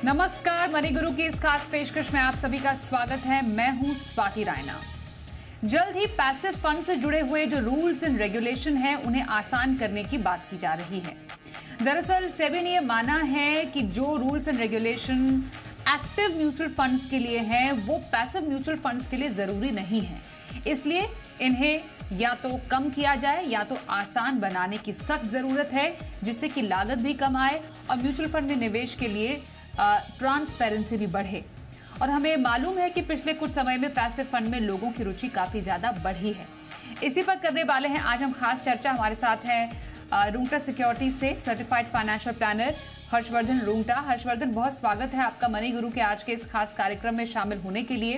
नमस्कार, मनी गुरु की इस खास पेशकश में आप सभी का स्वागत है। मैं हूं स्वाति रायना। जल्द ही पैसिव फंड से जुड़े हुए जो रूल्स एंड रेगुलेशन हैं उन्हें आसान करने की बात की जा रही है। दरअसल सेबी ने यह माना है कि जो rules and regulation active mutual funds के लिए हैं वो पैसिव म्यूचुअल फंड्स के लिए जरूरी नहीं है। इसलिए इन्हें या तो कम किया जाए या तो आसान बनाने की सख्त जरूरत है, जिससे कि लागत भी कम आए और म्यूचुअल फंड में निवेश के लिए ट्रांसपेरेंसी भी बढ़े। और हमें मालूम है कि पिछले कुछ समय में पैसिव फंड में लोगों की रुचि काफी ज्यादा बढ़ी है। इसी पर करने वाले हैं आज हम खास चर्चा। हमारे साथ हैं रूंगटा सिक्योरिटीज से certified financial planner Harshvardhan Rungta. Harshvardhan, बहुत स्वागत है आपका मनी गुरु के आज के इस खास कार्यक्रम में शामिल होने के लिए।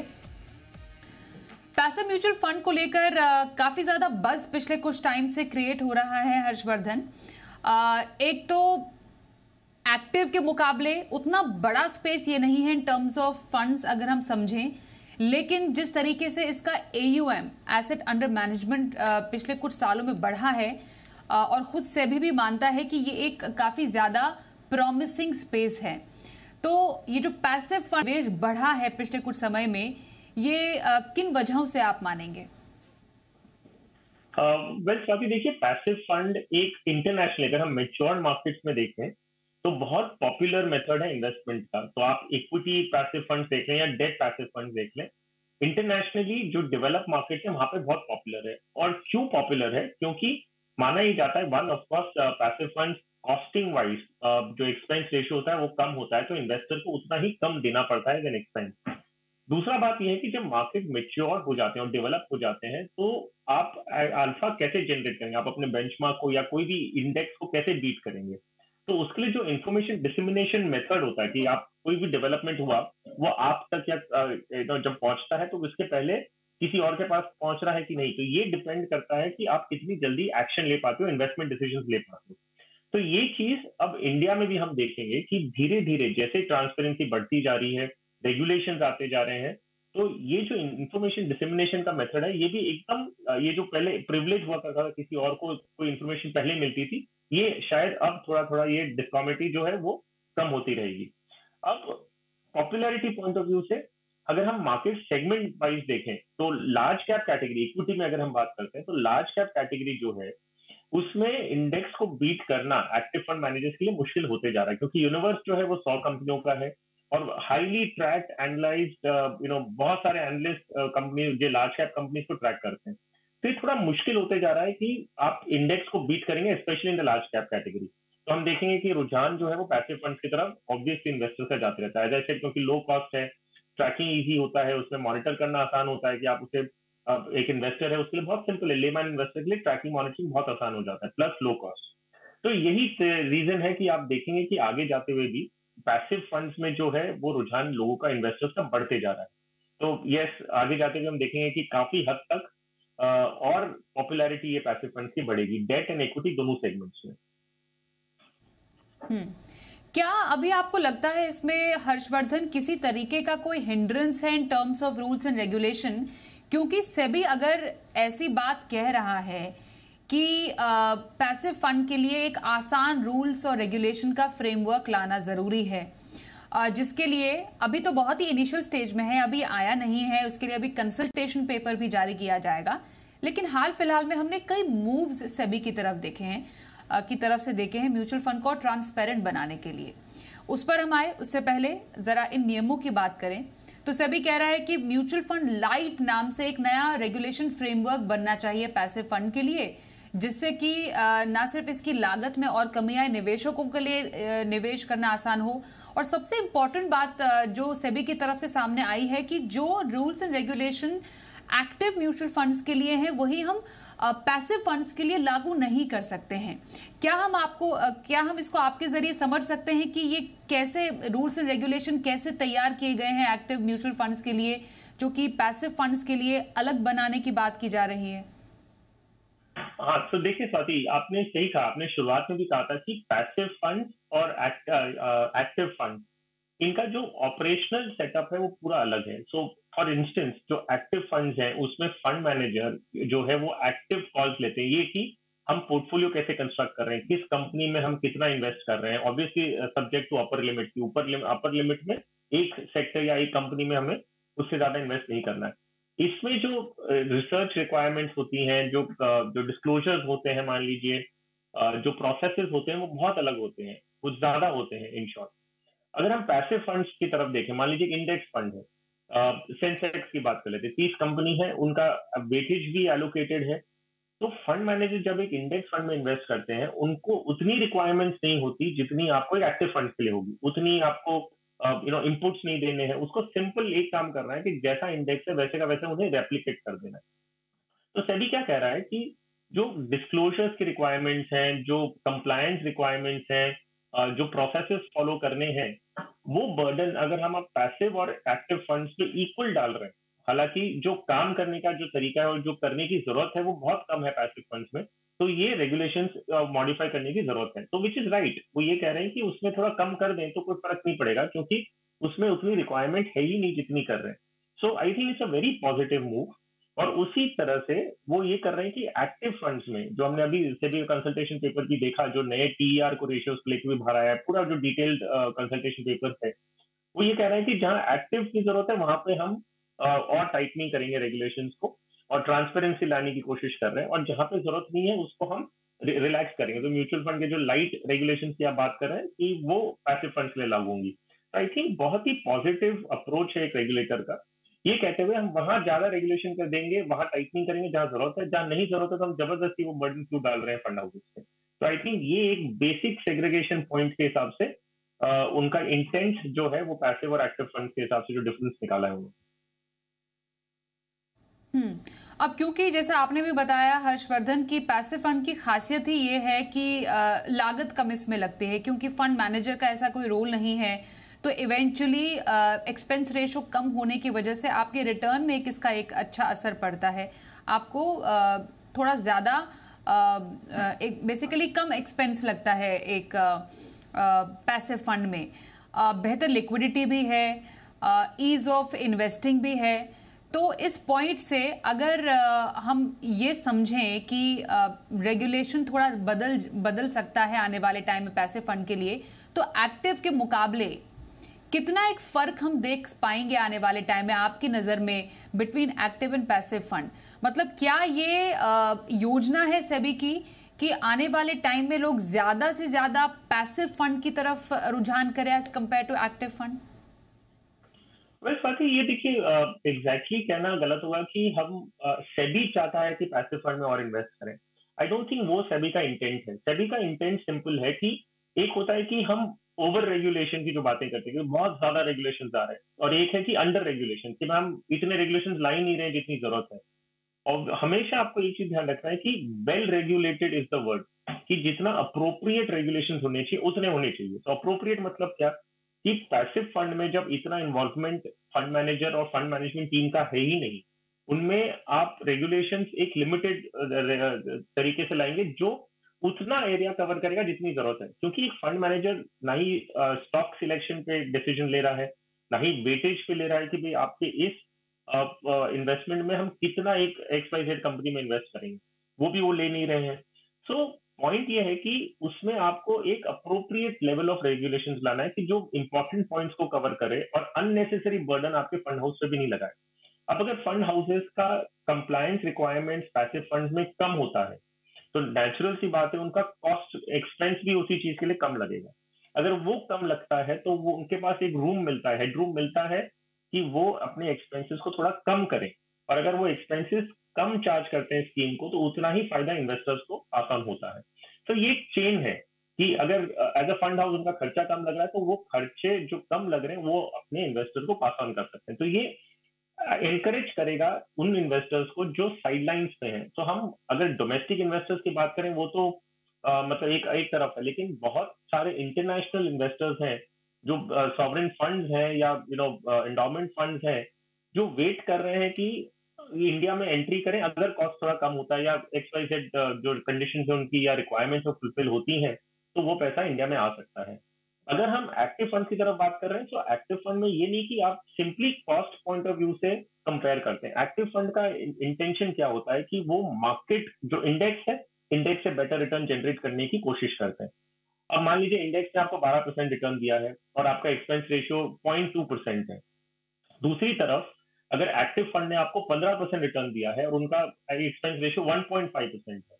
पैसिव म्यूचुअल फंड को लेकर काफी ज्यादा बज़ पिछले कुछ टाइम से क्रिएट हो रहा है हर्षवर्धन। एक तो एक्टिव के मुकाबले उतना बड़ा स्पेस ये नहीं है इन टर्म्स ऑफ फंड्स अगर हम समझें, लेकिन जिस तरीके से इसका AUM एसेट अंडर मैनेजमेंट पिछले कुछ सालों में बढ़ा है और खुद सेबी भी मानता है कि ये एक काफी ज्यादा प्रॉमिसिंग स्पेस है। तो ये जो पैसिव फंड निवेश बढ़ा है पिछले कुछ समय में, ये किन वजहों से आप मानेंगे? स्वाति, देखिए, पैसिव फंड एक इंटरनेशनल, अगर हम मेच्योर्ड मार्केट्स में देखें तो बहुत पॉपुलर मेथड है इन्वेस्टमेंट का। तो आप इक्विटी पैसिव फंड देख लें या डेट पैसिव फंड देख लें, इंटरनेशनली जो डेवलप मार्केट है वहां पे बहुत पॉपुलर है। और क्यों पॉपुलर है? क्योंकि माना ही जाता है, one of course passive fund costing wise जो एक्सपेंस रेशियो होता है वो कम होता है, तो इन्वेस्टर को उतना ही कम देना पड़ता है देन एक्सपेंस। दूसरा बात यह है कि जब मार्केट मेच्योर हो जाते हैं और डेवलप हो जाते हैं तो आप अल्फा कैसे जनरेट करेंगे, आप अपने बेंचमार्क को या कोई भी इंडेक्स को कैसे बीट करेंगे? तो उसके लिए जो इंफॉर्मेशन डिसमिनेशन मेथड होता है कि आप कोई भी डेवलपमेंट हुआ वो आप तक या जब पहुंचता है तो उसके पहले किसी और के पास पहुंच रहा है कि नहीं, तो ये डिपेंड करता है कि आप कितनी जल्दी एक्शन ले पाते हो, इन्वेस्टमेंट डिसीजंस ले पाते हो। तो ये चीज अब इंडिया में भी हम देखेंगे कि धीरे धीरे जैसे ट्रांसपेरेंसी बढ़ती जा रही है, रेगुलेशंस आते जा रहे हैं, तो ये जो इंफॉर्मेशन डिसमिनेशन का मेथड है ये भी एकदम ये जो पहले प्रिविलेज हुआ करता था, किसी और को कोई इंफॉर्मेशन पहले मिलती थी, ये शायद अब थोड़ा थोड़ा ये डिस्कॉमिटी जो है वो कम होती रहेगी। अब पॉपुलैरिटी पॉइंट ऑफ व्यू से अगर हम मार्केट सेगमेंट वाइज देखें तो लार्ज कैप कैटेगरी, इक्विटी में अगर हम बात करते हैं तो लार्ज कैप कैटेगरी जो है उसमें इंडेक्स को बीट करना एक्टिव फंड मैनेजर्स के लिए मुश्किल होते जा रहा है, क्योंकि यूनिवर्स जो है वो 100 कंपनियों का है और हाईली ट्रैक एनालाइज्ड बहुत सारे एनालिस्ट कंपनी जो लार्ज कैप कंपनीज को ट्रैक करते हैं। तो ये थोड़ा मुश्किल होते जा रहा है कि आप इंडेक्स को बीट करेंगे, specially in the large cap category. तो हम देखेंगे कि रुझान जो है वो पैसिव फंड्स की तरफ ऑब्वियसली इन्वेस्टर का जाते रहता है, जैसे क्योंकि लो कॉस्ट है, ट्रैकिंग इजी होता है, उसमें मॉनिटर करना आसान होता है कि आप उसे एक इन्वेस्टर है उसके लिए बहुत सिंपल है, लेमैन इन्वेस्टर के लिए ट्रैकिंग मॉनिटरिंग बहुत आसान हो जाता है, प्लस लो कॉस्ट। तो यही रीजन है कि आप देखेंगे कि आगे जाते हुए भी पैसिव फंड्स में जो है वो रुझान लोगों का, इन्वेस्टर्स का बढ़ते जा रहा है। तो यस, आगे जाते हुए हम देखेंगे कि काफी हद तक और पॉपुलैरिटी ये पैसिव फंड्स की बढ़ेगी, डेट एंड इक्विटी दोनों सेगमेंट्स में। क्या अभी आपको लगता है इसमें हर्षवर्धन किसी तरीके का कोई हिंड्रेंस है in terms of rules and regulation? क्योंकि सेबी अगर ऐसी बात कह रहा है कि पैसिव फंड के लिए एक आसान रूल्स और रेगुलेशन का फ्रेमवर्क लाना जरूरी है, जिसके लिए अभी तो बहुत ही इनिशियल स्टेज में है, अभी आया नहीं है, उसके लिए अभी कंसल्टेशन पेपर भी जारी किया जाएगा, लेकिन हाल फिलहाल में हमने कई मूव्स सेबी की तरफ देखे हैं म्यूचुअल फंड को ट्रांसपेरेंट बनाने के लिए। उस पर हम आए, उससे पहले जरा इन नियमों की बात करें तो सेबी कह रहा है कि म्यूचुअल फंड लाइट नाम से एक नया रेगुलेशन फ्रेमवर्क बनना चाहिए पैसिव फंड के लिए, जिससे कि ना सिर्फ इसकी लागत में और कमी आए, निवेशकों के लिए निवेश करना आसान हो, और सबसे इंपॉर्टेंट बात जो सेबी की तरफ से सामने आई है कि जो rules and regulation active mutual funds के लिए हैं वही हम पैसिव फंड्स के लिए लागू नहीं कर सकते हैं। क्या हम इसको आपके जरिए समझ सकते हैं कि ये कैसे रूल्स एंड रेगुलेशन कैसे तैयार किए गए हैं एक्टिव म्यूचुअल फंड्स के लिए, जो कि पैसिव फंड्स के लिए अलग बनाने की बात की जा रही है? हाँ, तो देखिए स्वाति, आपने सही कहा, आपने शुरुआत में भी कहा था कि पैसिव फंड और एक्टिव फंड, इनका जो ऑपरेशनल सेटअप है वो पूरा अलग है। सो फॉर इंस्टेंस जो एक्टिव फंड्स हैं उसमें फंड मैनेजर जो है वो एक्टिव कॉल्स लेते हैं, ये कि हम पोर्टफोलियो कैसे कंस्ट्रक्ट कर रहे हैं, किस कंपनी में हम कितना इन्वेस्ट कर रहे हैं, obviously subject to upper limit की, अपर लिमिट में एक सेक्टर या एक कंपनी में हमें उससे ज्यादा इन्वेस्ट नहीं करना है। इसमें जो रिसर्च रिक्वायरमेंट्स होती हैं, जो डिस्क्लोजर्स होते हैं, मान लीजिए जो प्रोसेसेस होते हैं वो बहुत अलग होते हैं, कुछ ज्यादा होते हैं इन शॉर्ट। अगर हम पैसिव फंड्स की तरफ देखें, मान लीजिए इंडेक्स फंड है, सेंसेक्स की बात कर लेते हैं, 30 कंपनी है, उनका वेटेज भी एलोकेटेड है। तो फंड मैनेजर जब एक इंडेक्स फंड में इन्वेस्ट करते हैं, उनको उतनी रिक्वायरमेंट्स नहीं होती जितनी आपको एक एक्टिव फंड के लिए होगी, उतनी आपको इनपुट्स नहीं देने हैं। उसको सिंपल एक काम करना है कि जैसा इंडेक्स है वैसे का वैसे उन्हें रेप्लिकेट कर देना है। तो सेबी क्या कह रहा है कि जो डिस्क्लोजर्स की रिक्वायरमेंट्स हैं, जो कंप्लायंस रिक्वायरमेंट्स हैं, जो प्रोसेसेस फॉलो करने हैं, वो बर्डन अगर हम पैसिव और एक्टिव फंड्स पे इक्वल डाल रहे हैं, हालांकि जो काम करने का जो तरीका है और जो करने की जरूरत है वो बहुत कम है पैसिव फंड्स में, तो ये रेगुलेशंस मॉडिफाई करने की जरूरत है। तो विच इज राइट, वो ये कह रहे हैं कि उसमें थोड़ा कम कर दें तो कोई फर्क नहीं पड़ेगा, क्योंकि उसमें उतनी रिक्वायरमेंट है ही नहीं जितनी कर रहे हैं। So I think it's a very positive move. और उसी तरह से वो ये कर रहे हैं कि एक्टिव फंड्स में, जो हमने अभी सेबी कंसल्टेशन पेपर की देखा, जो नए टीईआर को रेशियोज लेके भी बाहर आया है, पूरा जो डिटेल्ड कंसल्टेशन पेपर है, वो ये कह रहे हैं कि जहां एक्टिव की जरूरत है वहां पे हम और टाइटनिंग करेंगे रेगुलेशंस को, और ट्रांसपेरेंसी लाने की कोशिश कर रहे हैं, और जहां पे जरूरत नहीं है उसको हम रिलैक्स करेंगे। तो म्यूचुअल फंड के जो लाइट रेगुलेशंस की आप बात कर रहे हैं कि वो पैसिव फंड्स के लिए लागू होंगी। आई थिंक बहुत ही पॉजिटिव अप्रोच है एक रेगुलेटर का, ये कहते हुए हम वहां ज्यादा रेगुलेशन कर देंगे, वहां टाइटनिंग करेंगे जहां जरूरत है, जहां नहीं जरूरत है तो हम जबरदस्ती वो बर्डन क्यों डाल रहे हैं फंड हाउसेस पे। तो आई थिंक ये एक बेसिक सेग्रीगेशन पॉइंट के हिसाब से उनका इंटेंट जो है वो पैसिव और एक्टिव फंड के हिसाब से जो डिफरेंस निकाला है उन्होंने। अब क्योंकि जैसे आपने भी बताया हर्षवर्धन की पैसिव फंड की खासियत ही ये है कि लागत कम इसमें लगती है, क्योंकि फंड मैनेजर का ऐसा कोई रोल नहीं है, तो इवेंचुअली एक्सपेंस रेशो कम होने की वजह से आपके रिटर्न में इसका एक अच्छा असर पड़ता है। आपको थोड़ा ज़्यादा एक बेसिकली कम एक्सपेंस लगता है एक पैसिव फंड में। बेहतर लिक्विडिटी भी है, ईज ऑफ इन्वेस्टिंग भी है। तो इस पॉइंट से अगर हम ये समझें कि रेगुलेशन थोड़ा बदल सकता है आने वाले टाइम में पैसिव फंड के लिए, तो एक्टिव के मुकाबले कितना एक फर्क हम देख पाएंगे आने वाले टाइम में आपकी नजर में between active and passive fund? मतलब क्या ये योजना है सेबी की कि आने वाले टाइम में लोग ज्यादा से ज्यादा पैसिव फंड की तरफ रुझान करें as compare to active fund? वैसे स्वाति, ये देखिए एग्जैक्टली कहना गलत होगा कि हम सेबी चाहता है कि पैसिव फंड में और इन्वेस्ट करें। आई डोंट थिंक वो सेबी का इंटेंट है। सेबी का इंटेंट सिंपल है कि एक होता है कि हम ओवर रेगुलेशन की जो बातें करते हैं, बहुत ज्यादा रेगुलेशन आ रहे हैं, और एक है कि अंडर रेगुलेशन, कि हम इतने रेगुलेशन ला ही नहीं रहे जितनी जरूरत है। और हमेशा आपको एक चीज ध्यान रखना है कि well regulated is the word, कि जितना अप्रोप्रिएट रेगुलेशन होने चाहिए उतने होने चाहिए। तो अप्रोप्रिएट मतलब क्या, कि पैसिव फंड में जब इतना इन्वॉल्वमेंट फंड मैनेजर और फंड मैनेजमेंट टीम का है ही नहीं, उनमें आप रेगुलेशंस एक लिमिटेड तरीके से लाएंगे जो उतना एरिया कवर करेगा जितनी जरूरत है। क्योंकि एक फंड मैनेजर ना ही स्टॉक सिलेक्शन पे डिसीजन ले रहा है, ना ही वेटेज पे ले रहा है कि भाई आपके इस इन्वेस्टमेंट में हम कितना एक XYZ कंपनी में इन्वेस्ट करेंगे, वो भी वो ले नहीं रहे हैं। सो पॉइंट ये है कि उसमें आपको एक अप्रोप्रिएट लेवल ऑफ रेगुलेशन लाना है कि जो इंपॉर्टेंट पॉइंट्स को कवर करे और अननेसेसरी बर्डन आपके फंड हाउस पे भी नहीं लगाए। अब अगर फंड हाउसेस का कंप्लायंस रिक्वायरमेंट्स पैसिव फंड में कम होता है, तो नेचुरल सी बात है उनका कॉस्ट एक्सपेंस भी उसी चीज के लिए कम लगेगा। अगर वो कम लगता है तो वो उनके पास एक रूम मिलता है, हेडरूम मिलता है कि वो अपने एक्सपेंसेस को थोड़ा कम करें। और अगर वो एक्सपेंसेस कम चार्ज करते हैं स्कीम को, तो उतना ही फायदा इन्वेस्टर्स को आसान होता है। तो ये एक चेन है कि अगर एज अ फंड हाउस उनका खर्चा कम लग रहा है, तो वो खर्चे जो कम लग रहे हैं वो अपने इन्वेस्टर को पास ऑन कर सकते हैं। तो ये एनकरेज करेगा उन इन्वेस्टर्स को जो साइडलाइंस पे हैं। तो हम अगर डोमेस्टिक इन्वेस्टर्स की बात करें, वो तो मतलब एक तरफ है, लेकिन बहुत सारे इंटरनेशनल इन्वेस्टर्स हैं, जो सॉवरेन फंड्स हैं या एंडोमेंट फंड्स हैं, जो वेट कर रहे हैं कि इंडिया में एंट्री करें। अगर कॉस्ट थोड़ा कम होता है या XYZ जो कंडीशन है उनकी या रिक्वायरमेंट्स फुलफिल होती हैं, तो वो पैसा इंडिया में आ सकता है। अगर हम एक्टिव फंड की तरफ बात कर रहे हैं, तो एक्टिव फंड में ये नहीं कि आप simply cost point of view से कंपेयर करते हैं। एक्टिव फंड का इंटेंशन क्या होता है कि वो मार्केट जो इंडेक्स है इंडेक्स से बेटर रिटर्न जनरेट करने की कोशिश करते हैं। अब मान लीजिए इंडेक्स ने आपको 12% रिटर्न दिया है और आपका एक्सपेंस रेशियो 0.2% है। दूसरी तरफ अगर एक्टिव फंड ने आपको 15% रिटर्न दिया है और उनका एक्सपेंस रेशियो 1.5% है,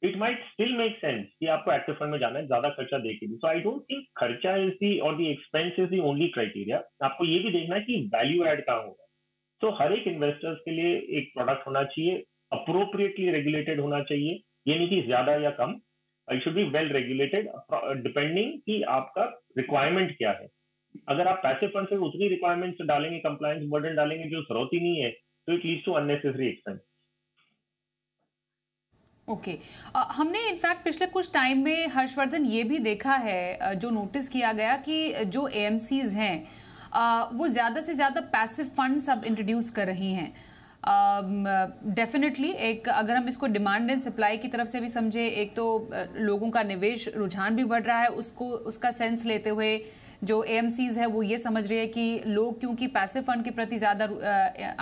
it might still make sense कि आपको एक्टिव फंड में जाना है ज्यादा खर्चा देके भी। सो आई डोंट थिंक खर्चा is the or the expense is the only criteria. आपको ये भी देखना है कि वैल्यू ऐड कहाँ होगा। तो हर एक इन्वेस्टर्स के लिए एक प्रोडक्ट होना चाहिए, अप्रोप्रिएटली रेगुलेटेड होना चाहिए, ये नहीं कि ज्यादा या कम। It should be well regulated depending कि आपका रिक्वायरमेंट क्या है। अगर आप पैसिव फंड से उतनी रिक्वायरमेंट्स डालेंगे, कंप्लायंस बर्डन डालेंगे जो जरूरत ही नहीं है, तो it leads to unnecessary expense. Okay हमने इनफैक्ट पिछले कुछ टाइम में हर्षवर्धन ये भी देखा है, जो नोटिस किया गया कि जो एएमसीज हैं वो ज़्यादा से ज़्यादा पैसिव फंड्स अब इंट्रोड्यूस कर रही हैं। डेफिनेटली एक अगर हम इसको डिमांड एंड सप्लाई की तरफ से भी समझे, एक तो लोगों का निवेश रुझान भी बढ़ रहा है, उसका सेंस लेते हुए जो एएमसीज है वो ये समझ रही है कि लोग क्योंकि पैसिव फंड के प्रति ज़्यादा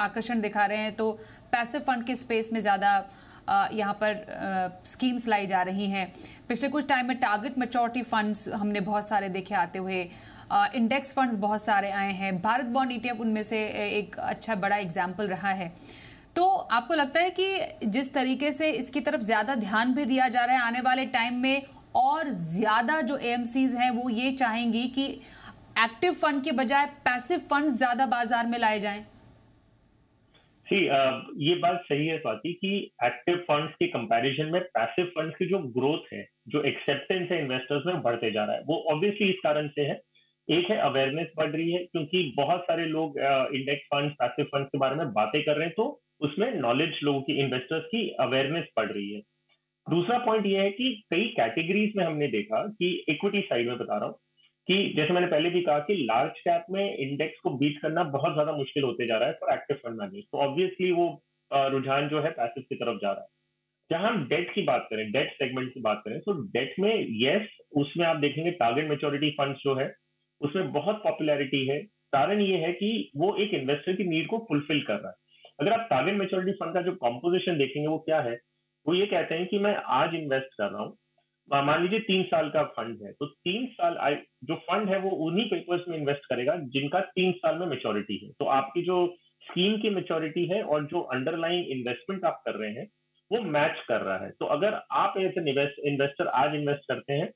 आकर्षण दिखा रहे हैं, तो पैसिव फंड के स्पेस में ज़्यादा यहाँ पर स्कीम्स लाई जा रही हैं। पिछले कुछ टाइम में टारगेट मैच्योरिटी फंड्स हमने बहुत सारे देखे आते हुए, इंडेक्स फंड्स बहुत सारे आए हैं, भारत बॉन्ड ईटीएफ उनमें से एक अच्छा बड़ा एग्जाम्पल रहा है। तो आपको लगता है कि जिस तरीके से इसकी तरफ ज़्यादा ध्यान भी दिया जा रहा है, आने वाले टाइम में और ज़्यादा जो एएमसीज हैं वो ये चाहेंगी कि एक्टिव फंड के बजाय पैसिव फंड्स ज़्यादा बाजार में लाए जाएं? ये बात सही है स्वाति कि एक्टिव फंड्स के कंपैरिजन में पैसिव फंड्स की जो ग्रोथ है, जो एक्सेप्टेंस है इन्वेस्टर्स में बढ़ते जा रहा है, वो ऑब्वियसली इस कारण से है। एक है अवेयरनेस बढ़ रही है क्योंकि बहुत सारे लोग इंडेक्स फंड्स, पैसिव फंड्स के बारे में बातें कर रहे हैं, तो उसमें नॉलेज लोगों की, इन्वेस्टर्स की अवेयरनेस बढ़ रही है। दूसरा पॉइंट ये है कि कई कैटेगरीज में हमने देखा कि इक्विटी साइड में बता रहा हूँ कि जैसे मैंने पहले भी कहा कि लार्ज कैप में इंडेक्स को बीट करना बहुत ज्यादा मुश्किल होते जा रहा है फॉर एक्टिव फंड मैनेजर्स। तो ऑब्वियसली वो रुझान जो है पैसिव की तरफ जा रहा है। जहां हम डेट की बात करें, डेट सेगमेंट की बात करें, तो डेट में यस, उसमें आप देखेंगे टारगेट मेच्योरिटी फंड्स जो है उसमें बहुत पॉपुलैरिटी है। कारण ये है कि वो एक इन्वेस्टर की नीड को फुलफिल कर रहा है। अगर आप टारगेट मेच्योरिटी फंड का जो कॉम्पोजिशन देखेंगे वो क्या है, वो ये कहते हैं कि मैं आज इन्वेस्ट कर रहा हूँ, मान लीजिए 3 साल का फंड है, तो 3 साल जो फंड है वो उन्हीं पेपर्स में इन्वेस्ट करेगा जिनका 3 साल में मेच्योरिटी है। तो आपकी जो स्कीम की मेच्योरिटी है और जो अंडरलाइन इन्वेस्टमेंट आप कर रहे हैं वो मैच कर रहा है। तो अगर आप एज एन इन्वेस्टर आज इन्वेस्ट करते हैं,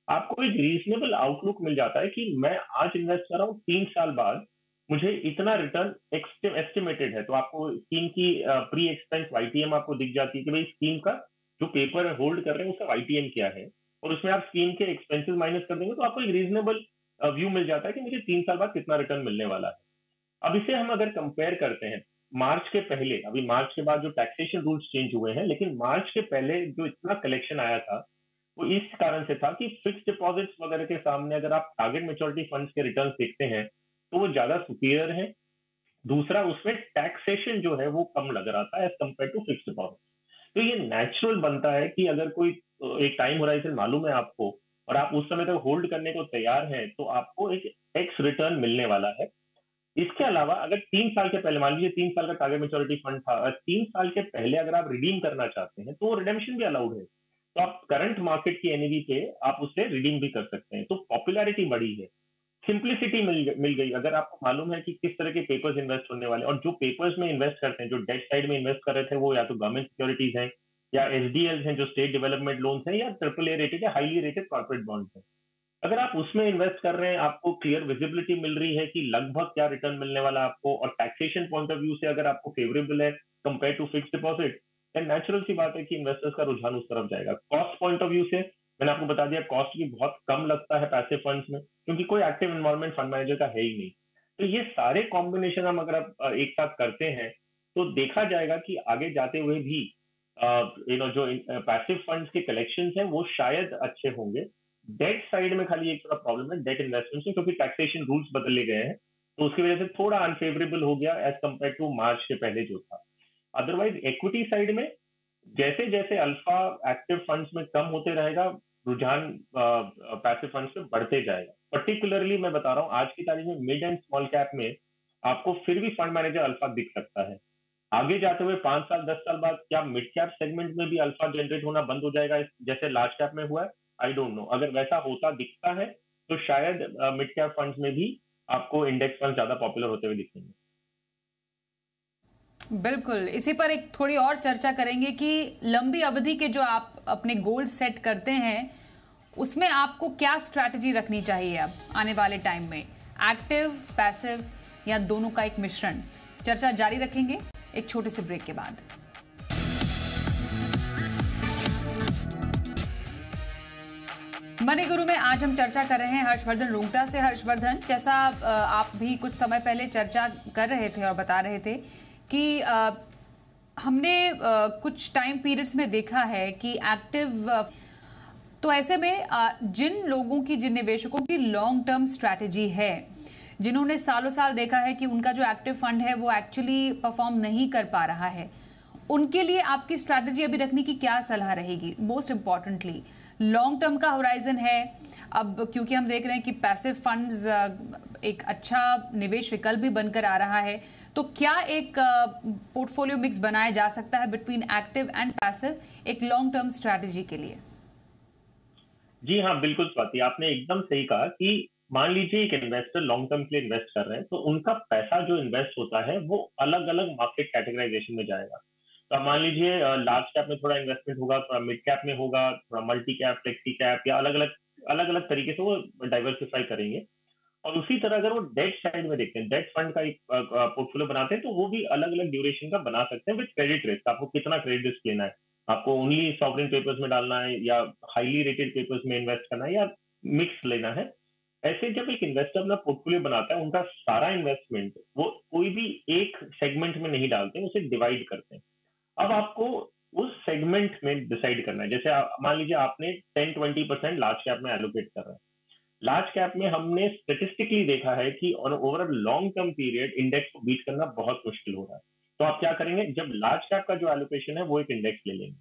आपको एक रीजनेबल आउटलुक मिल जाता है कि मैं आज इन्वेस्ट कर रहा हूँ, 3 साल बाद मुझे इतना रिटर्न एस्टिमेटेड है। तो आपको स्कीम की प्री एक्सपेंस वाईटीएम आपको दिख जाती है कि भाई स्कीम का जो पेपर होल्ड कर रहे हैं उसका वाईटीएम क्या है, और उसमें आप स्कीम के एक्सपेंसेस माइनस कर देंगे तो आपको एक रीजनेबल व्यू मिल जाता है कि मुझे 3 साल बाद कितना रिटर्न मिलने वाला है। अब इसे हम अगर कंपेयर करते हैं मार्च के पहले, अभी मार्च के बाद जो टैक्सेशन रूल्स चेंज हुए हैं, लेकिन मार्च के पहले जो इतना कलेक्शन आया था वो इस कारण से था कि फिक्स डिपॉजिट्स वगैरह के सामने अगर आप टारगेट मेच्योरिटी फंड्स के रिटर्न देखते हैं तो वो ज्यादा सुपीरियर है। दूसरा, उसमें टैक्सेशन जो है वो कम लग रहा था as compare to fix deposit. तो ये नेचुरल बनता है कि अगर कोई एक टाइम होराइजन मालूम है आपको और आप उस समय तक होल्ड करने को तैयार हैं, तो आपको एक एक्स रिटर्न मिलने वाला है। इसके अलावा अगर 3 साल के पहले, मान लीजिए 3 साल का टारगेट मेच्योरिटी फंड था और 3 साल के पहले अगर आप रिडीम करना चाहते हैं तो रिडेम्पशन भी अलाउड है। तो आप करंट मार्केट की एनएवी पे आप उससे रिडीम भी कर सकते हैं। तो पॉपुलैरिटी बढ़ी है, सिंप्लिसिटी मिल गई। अगर आपको मालूम है कि किस तरह के पेपर्स इन्वेस्ट होने वाले, और जो पेपर्स में इन्वेस्ट करते हैं, जो डेट साइड में इन्वेस्ट कर रहे थे, वो या तो गवर्नमेंट सिक्योरिटीज हैं या एसडीएल हैं जो स्टेट डेवलपमेंट लोन्स हैं, या ट्रिपल ए रेटेड या हाईली रेटेड कॉर्पोरेट बॉन्ड्स हैं। अगर आप उसमें इन्वेस्ट कर रहे हैं, आपको क्लियर विजिबिलिटी मिल रही है कि लगभग क्या रिटर्न मिलने वाला है आपको, और टैक्सेशन पॉइंट ऑफ व्यू से अगर आपको फेवरेबल है compare to fix deposit, then natural सी बात है कि इन्वेस्टर्स का रुझान उस तरफ जाएगा। कॉस्ट पॉइंट ऑफ व्यू से मैंने आपको बता दिया, कॉस्ट भी बहुत कम लगता है पैसिव फंड्स में क्योंकि कोई एक्टिव इन्वायरमेंट फंड मैनेजर का है ही नहीं। तो ये सारे कॉम्बिनेशन हम अगर आप एक साथ करते हैं तो देखा जाएगा कि आगे जाते हुए भी जो पैसिव फंड्स के कलेक्शंस हैं वो शायद अच्छे होंगे। डेट साइड में खाली एक थोड़ा प्रॉब्लम है डेट इन्वेस्टमेंट में, क्योंकि टैक्सेशन रूल्स बदले गए हैं, तो उसकी वजह से थोड़ा अनफेवरेबल हो गया एज कम्पेयर टू मार्च के पहले जो था। अदरवाइज इक्विटी साइड में जैसे जैसे अल्फा एक्टिव फंड्स में कम होते रहेगा, रुझान पैसिव फंड्स में बढ़ते जाएगा। पर्टिकुलरली मैं बता रहा हूँ आज की तारीख में मिड एंड स्मॉल कैप में आपको फिर भी फंड मैनेजर अल्फा दिख सकता है। आगे जाते हुए 5 साल 10 साल बाद क्या मिड कैप सेगमेंट में भी अल्फा जनरेट होना बंद हो जाएगा जैसे लार्ज कैप में हुआ है? I don't know. अगर वैसा होता दिखता है तो शायद मिड कैप फंड्स में भी आपको इंडेक्स फंड ज्यादा पॉपुलर होते हुए दिखेंगे। बिल्कुल, इसी पर एक थोड़ी और चर्चा करेंगे कि लंबी अवधि के जो आप अपने गोल सेट करते हैं उसमें आपको क्या स्ट्रैटेजी रखनी चाहिए अब आने वाले टाइम में, एक्टिव, पैसिव या दोनों का एक मिश्रण? चर्चा जारी रखेंगे एक छोटे से ब्रेक के बाद। मनी गुरु में आज हम चर्चा कर रहे हैं हर्षवर्धन रुंगटा से। हर्षवर्धन, जैसा आप भी कुछ समय पहले चर्चा कर रहे थे और बता रहे थे कि हमने कुछ टाइम पीरियड्स में देखा है कि एक्टिव, तो ऐसे में जिन लोगों की, जिन निवेशकों की लॉन्ग टर्म स्ट्रैटेजी है, जिन्होंने सालों साल देखा है कि उनका जो एक्टिव फंड है वो एक्चुअली परफॉर्म नहीं कर पा रहा है, उनके लिए आपकी स्ट्रैटेजी अभी रखने की क्या सलाह रहेगी? मोस्ट इंपॉर्टेंटली लॉन्ग टर्म का होराइजन है अब, क्योंकि हम देख रहे हैं कि पैसिव फंड्स एक अच्छा निवेश विकल्प भी बनकर आ रहा है, तो क्या एक पोर्टफोलियो मिक्स बनाया जा सकता है बिटवीन एक्टिव एंड पैसिव एक लॉन्ग टर्म स्ट्रैटेजी के लिए? जी हाँ, बिल्कुल स्वाति, आपने एकदम सही कहा कि मान लीजिए एक इन्वेस्टर लॉन्ग टर्म के लिए इन्वेस्ट कर रहे हैं, तो उनका पैसा जो इन्वेस्ट होता है वो अलग अलग मार्केट कैटेगराइजेशन में जाएगा। तो अब मान लीजिए लार्ज कैप में थोड़ा इन्वेस्टमेंट होगा, थोड़ा मिड कैप में होगा, थोड़ा मल्टी कैप, फ्लेक्सी कैप, या अलग अलग तरीके से वो डाइवर्सिफाई करेंगे। और उसी तरह अगर वो डेट साइड में देखते हैं, डेट फंड का एक पोर्टफोलियो बनाते हैं, तो वो भी अलग अलग ड्यूरेशन का बना सकते हैं विद क्रेडिट रिस्क। आपको कितना क्रेडिट रिस्क लेना है, आपको ओनली सॉवरेन पेपर्स में डालना है या हाईली रेटेड पेपर्स में इन्वेस्ट करना है या मिक्स लेना है। ऐसे जब एक इन्वेस्टर अपना पोर्टफोलियो बनाता है, उनका सारा इन्वेस्टमेंट वो कोई भी एक सेगमेंट में नहीं डालते, उसे डिवाइड करते हैं। अब आपको उस सेगमेंट में डिसाइड करना है। जैसे मान लीजिए आपने 10-20% लार्ज कैप में एलोकेट कर रहे हैं। लार्ज कैप में हमने स्टेटिस्टिकली देखा है कि on over a long term period index को बीट करना बहुत मुश्किल हो रहा है। तो आप क्या करेंगे, जब लार्ज कैप का जो एलोकेशन है वो एक इंडेक्स ले लेंगे।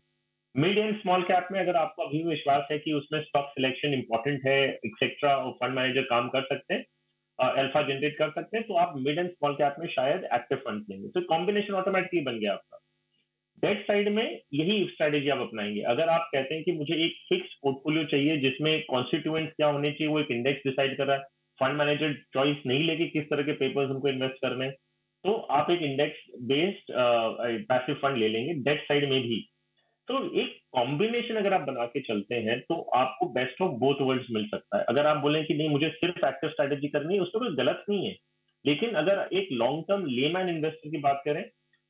मिड एंड स्मॉल कैप में अगर आपको अभी भी विश्वास है कि उसमें स्टॉक सिलेक्शन इंपॉर्टेंट है, एक्सेट्रा, और फंड मैनेजर काम कर सकते हैं, अल्फा जनरेट कर सकते हैं, तो आप मिड एंड स्मॉल कैप में शायद एक्टिव फंड लेंगे। तो कॉम्बिनेशन ऑटोमेटिकली बन गया आपका। डेट साइड में यही स्ट्रेटेजी आप अपनाएंगे। अगर आप कहते हैं कि मुझे एक फिक्स पोर्टफोलियो चाहिए जिसमें कॉन्स्टिट्यूएंट्स क्या होने चाहिए, वो एक इंडेक्स डिसाइड कर रहा है, फंड मैनेजर चॉइस नहीं लेके किस तरह के पेपर्स उनको इन्वेस्ट करने हैं, तो आप एक इंडेक्स बेस्ड पैसिव फंड ले लेंगे डेट साइड में भी। तो एक कॉम्बिनेशन अगर आप बना के चलते हैं तो आपको बेस्ट ऑफ बोथ वर्ल्ड्स मिल सकता है। अगर आप बोलें कि नहीं मुझे सिर्फ एक्टिव स्ट्रेटेजी करनी है, उसमें कोई गलत नहीं है, लेकिन अगर एक लॉन्ग टर्म लेमैन इन्वेस्टर की बात करें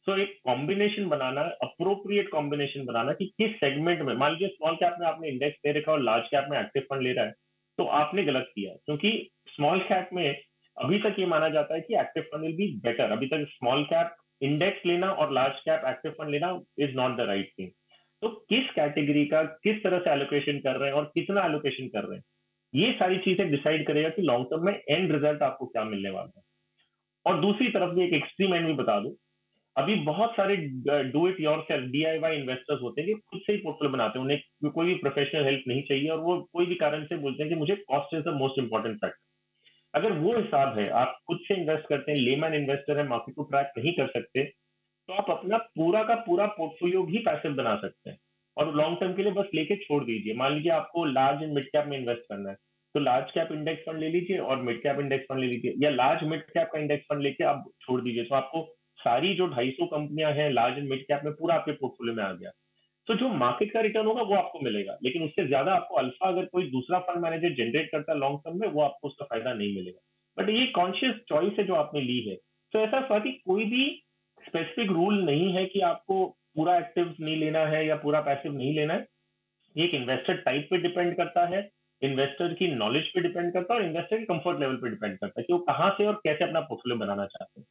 तो एक कॉम्बिनेशन बनाना, अप्रोप्रिएट कॉम्बिनेशन बनाना कि किस सेगमेंट में, मान लीजिए स्मॉल कैप में आपने इंडेक्स ले रखा और लार्ज कैप में एक्टिव फंड ले रहा है, तो आपने गलत किया, क्योंकि स्मॉल कैप में अभी तक ये माना जाता है कि active fund will be better. अभी तक स्मॉल कैप इंडेक्स लेना और लार्ज कैप एक्टिव फंड लेना is not the right thing. तो किस कैटेगरी का किस तरह से एलोकेशन कर रहे हैं और कितना एलोकेशन कर रहे हैं, ये सारी चीजें डिसाइड करेगा कि लॉन्ग टर्म में एंड रिजल्ट आपको क्या मिलने वाला है। और दूसरी तरफ भी एक एक्सट्रीम एंड भी बता दूं, अभी बहुत सारे do it yourself DIY investors होते हैं कि खुद से ही पोर्टफोलियो बनाते हैं, उन्हें कोई भी प्रोफेशनल हेल्प नहीं चाहिए और वो कोई भी कारण से बोलते हैं कि मुझे cost is the most important factor. अगर वो हिसाब है, आप खुद से इन्वेस्ट करते हैं, लेमैन इन्वेस्टर है, मार्केट को ट्रैक नहीं कर सकते, तो आप अपना पूरा का पूरा पोर्टफोलियो भी पैसिव बना सकते हैं और लॉन्ग टर्म के लिए बस लेके छोड़ दीजिए। मान लीजिए आपको लार्ज एंड मिड कैप में इन्वेस्ट करना है, तो लार्ज कैप इंडेक्स फंड ले लीजिए और मिड कैप इंडेक्स फंड ले लीजिए, या लार्ज मिड कैप का इंडेक्स फंड लेके आप छोड़ दीजिए। तो आपको सारी जो 250 कंपनियां हैं लार्ज एंड मिड कैप में, पूरा आपके पोर्टफोलियो में आ गया। तो जो मार्केट का रिटर्न होगा वो आपको मिलेगा, लेकिन उससे ज्यादा आपको अल्फा अगर कोई दूसरा फंड मैनेजर जनरेट करता है लॉन्ग टर्म में, वो आपको उसका फायदा नहीं मिलेगा। बट ये कॉन्शियस चॉइस है जो आपने ली है। तो ऐसा स्वाति कोई भी स्पेसिफिक रूल नहीं है कि आपको पूरा एक्टिव नहीं लेना है या पूरा पैसिव नहीं लेना है। एक इन्वेस्टर टाइप पे डिपेंड करता है, इन्वेस्टर की नॉलेज पे डिपेंड करता है और इन्वेस्टर के कंफर्ट लेवल पे डिपेंड करता है कि वो कहाँ से और कैसे अपना पोर्टफोलियो बनाना चाहते हैं।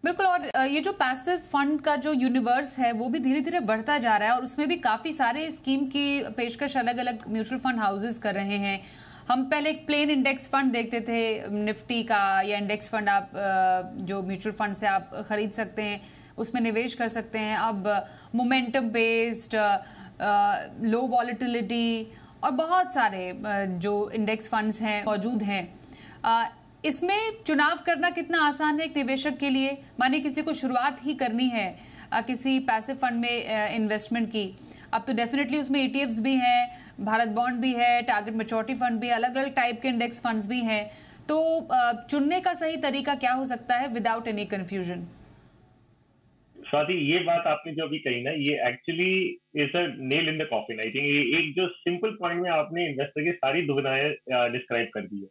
बिल्कुल, और ये जो पैसिव फंड का जो यूनिवर्स है वो भी धीरे धीरे बढ़ता जा रहा है और उसमें भी काफी सारे स्कीम की पेशकश अलग अलग म्यूचुअल फंड हाउसेस कर रहे हैं। हम पहले एक प्लेन इंडेक्स फंड देखते थे निफ्टी का, या इंडेक्स फंड आप जो म्यूचुअल फंड से आप खरीद सकते हैं, उसमें निवेश कर सकते हैं। अब मोमेंटम बेस्ड, लो वॉलेटिलिटी और बहुत सारे जो इंडेक्स फंड्स हैं मौजूद हैं। इसमें चुनाव करना कितना आसान है एक निवेशक के लिए? माने किसी को शुरुआत ही करनी है किसी पैसिव फंड में इन्वेस्टमेंट की, अब तो डेफिनेटली उसमें ETFs भी हैं, भारत बॉन्ड भी है, टारगेट मैच्योरिटी फंड भी है, अलग अलग टाइप के इंडेक्स फंड्स भी हैं, तो चुनने का सही तरीका क्या हो सकता है विदाउट एनी कंफ्यूजन? स्वाति, ये बात आपने जो अभी कही ना, ये actually is a nail in the coffin. I think एक जो सिंपल पॉइंट में आपने इन्वेस्टर की सारी दुविधाएं डिस्क्राइब कर दी है।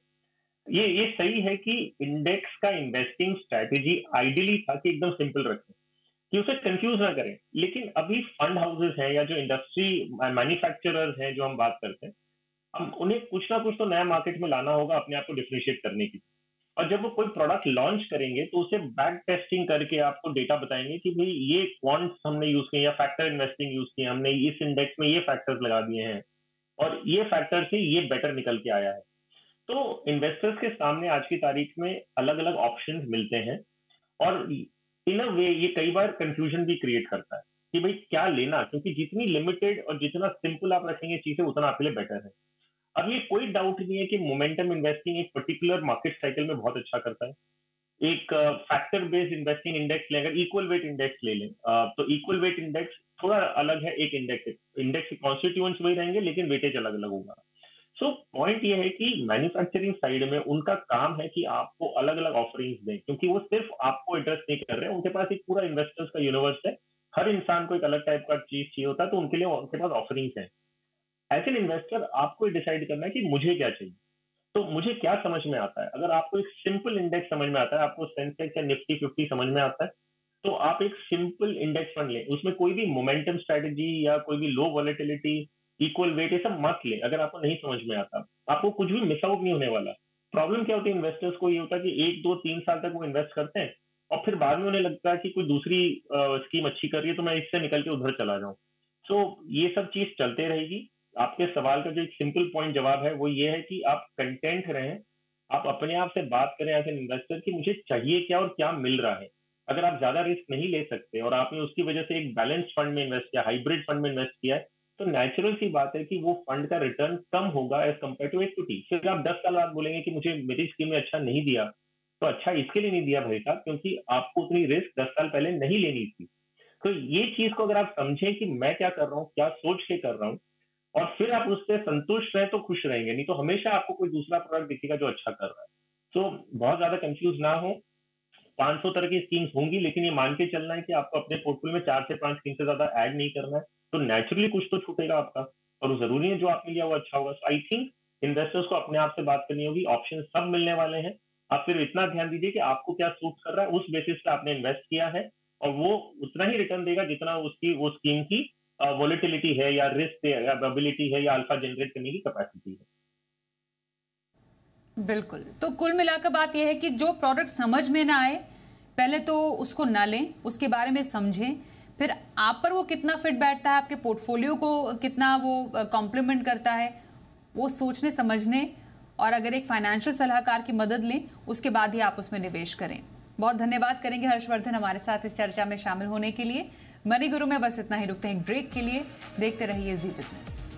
ये सही है कि इंडेक्स का इन्वेस्टिंग स्ट्रैटेजी आइडियली था कि एकदम सिंपल रखें, कि उसे कंफ्यूज ना करें। लेकिन अभी फंड हाउसेस हैं या जो इंडस्ट्री मैन्युफैक्चरर्स हैं जो हम बात करते हैं, हम उन्हें कुछ ना कुछ तो नया मार्केट में लाना होगा अपने आप को डिफरेंशिएट करने की। और जब वो कोई प्रोडक्ट लॉन्च करेंगे तो उसे बैक टेस्टिंग करके आपको डेटा बताएंगे कि भाई ये क्वांट्स हमने यूज किए या फैक्टर इन्वेस्टिंग यूज किए, हमने इस इंडेक्स में ये फैक्टर्स लगा दिए हैं और ये फैक्टर से ये बेटर निकल के आया है। तो इन्वेस्टर्स के सामने आज की तारीख में अलग अलग ऑप्शंस मिलते हैं और इन अ वे ये कई बार कंफ्यूजन भी क्रिएट करता है कि भाई क्या लेना, क्योंकि जितनी लिमिटेड और जितना सिंपल आप रखेंगे चीजें उतना आपके लिए बेटर है। अब ये कोई डाउट नहीं है कि मोमेंटम इन्वेस्टिंग एक पर्टिकुलर मार्केट साइकिल में बहुत अच्छा करता है। एक फैक्टर बेस्ड इन्वेस्टिंग इंडेक्स लें, अगर इक्वल वेट इंडेक्स ले लें तो इक्वल वेट इंडेक्स थोड़ा अलग है एक इंडेक्स के कॉन्स्टिट्यूएंट्स वही रहेंगे लेकिन वेटेज अलग अलग होगा। सो पॉइंट ये है कि मैन्युफैक्चरिंग साइड में उनका काम है कि आपको अलग अलग ऑफरिंग्स दें, क्योंकि वो सिर्फ आपको एड्रेस नहीं कर रहे हैं, उनके पास एक पूरा इन्वेस्टर्स का यूनिवर्स है। हर इंसान को एक अलग टाइप का चीज चाहिए होता है, तो उनके लिए उनके पास ऑफरिंग्स हैं। एज एन इन्वेस्टर आपको डिसाइड करना है कि मुझे क्या चाहिए, तो मुझे क्या समझ में आता है। अगर आपको एक सिंपल इंडेक्स समझ में आता है, आपको सेंसेक्स या निफ्टी 50 समझ में आता है, तो आप एक सिंपल इंडेक्स फंड लें। उसमें कोई भी मोमेंटम स्ट्रेटेजी या कोई भी लो वॉलेटिलिटी इक्वल वेट ये सब मत लें। अगर आपको नहीं समझ में आता, आपको कुछ भी मिस आउट नहीं होने वाला। प्रॉब्लम क्या होती है इन्वेस्टर्स को, ये होता है कि 1 2 3 साल तक वो इन्वेस्ट करते हैं और फिर बाद में उन्हें लगता है कि कोई दूसरी स्कीम अच्छी कर रही है तो मैं इससे निकल के उधर चला जाऊं। सो ये सब चीज चलते रहेगी। आपके सवाल का जो एक सिंपल पॉइंट जवाब है वो ये है कि आप कंटेंट रहें, आप अपने आप से बात करें एज एन इन्वेस्टर कि मुझे चाहिए क्या और क्या मिल रहा है। अगर आप ज्यादा रिस्क नहीं ले सकते और आपने उसकी वजह से एक बैलेंस फंड में इन्वेस्ट किया, हाइब्रिड फंड में इन्वेस्ट किया है, तो नेचुरल सी बात है कि वो फंड का रिटर्न कम होगा एज कम्पेयर टू इक्विटी। फिर आप 10 साल बाद बोलेंगे कि मुझे मेरी स्कीम में अच्छा नहीं दिया, तो अच्छा इसके लिए नहीं दिया भाई साहब क्योंकि आपको उतनी रिस्क 10 साल पहले नहीं लेनी थी। तो ये चीज को अगर आप समझें कि मैं क्या कर रहा हूँ, क्या सोच के कर रहा हूँ, और फिर आप उससे संतुष्ट रहे तो खुश रहेंगे, नहीं तो हमेशा आपको कोई दूसरा प्रोडक्ट दिखेगा जो अच्छा कर रहा है। तो बहुत ज्यादा कंफ्यूज ना हो। 500 तरह की स्कीम्स होंगी, लेकिन ये मान के चलना है कि आपको अपने पोर्टफोलियो में 4 से 5 स्कीम से ज्यादा ऐड नहीं करना है, तो नेचुरली कुछ तो छूटेगा आपका, और जरूरी है जो आपने लिया वो अच्छा होगा। आई थिंक इन्वेस्टर्स को अपने आप से बात करनी होगी, ऑप्शन सब मिलने वाले हैं। आप फिर इतना ध्यान दीजिए कि आपको क्या सूट कर रहा है, उस बेसिस पे आपने इन्वेस्ट किया है और वो उतना ही रिटर्न देगा जितना उसकी वो स्कीम की वॉलेटिलिटी है या रिस्क या एबिलिटी है या अल्फा जनरेट करने की कैपेसिटी है। बिल्कुल। तो कुल मिलाकर बात यह है कि जो प्रोडक्ट समझ में ना आए पहले तो उसको ना लें, उसके बारे में समझें, फिर आप पर वो कितना फिट बैठता है, आपके पोर्टफोलियो को कितना वो कॉम्प्लीमेंट करता है, वो सोचने समझने और अगर एक फाइनेंशियल सलाहकार की मदद लें उसके बाद ही आप उसमें निवेश करें। बहुत धन्यवाद करेंगे हर्षवर्धन हमारे साथ इस चर्चा में शामिल होने के लिए। मनी गुरु में बस इतना ही, रुकते हैं एक ब्रेक के लिए। देखते रहिए जी बिजनेस।